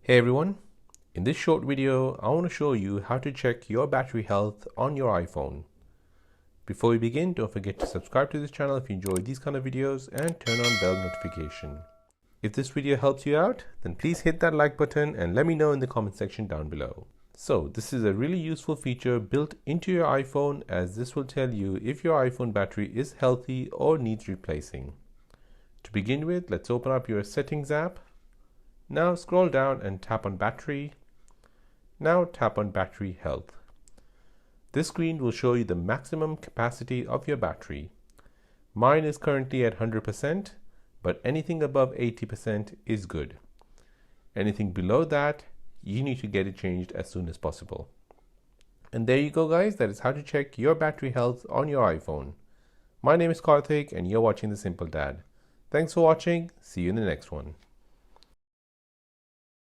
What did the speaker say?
Hey everyone, in this short video I want to show you how to check your battery health on your iPhone. Before we begin, don't forget to subscribe to this channel if you enjoy these kind of videos and turn on bell notification. If this video helps you out, then please hit that like button and let me know in the comment section down below. So this is a really useful feature built into your iPhone, as this will tell you if your iPhone battery is healthy or needs replacing. To begin with, let's open up your settings app. Now scroll down and tap on battery. Now tap on battery health. This screen will show you the maximum capacity of your battery. Mine is currently at 100%, but anything above 80% is good. Anything below that, you need to get it changed as soon as possible. And there you go guys, that is how to check your battery health on your iPhone. My name is Karthik and you're watching The Simple Dad. Thanks for watching, see you in the next one.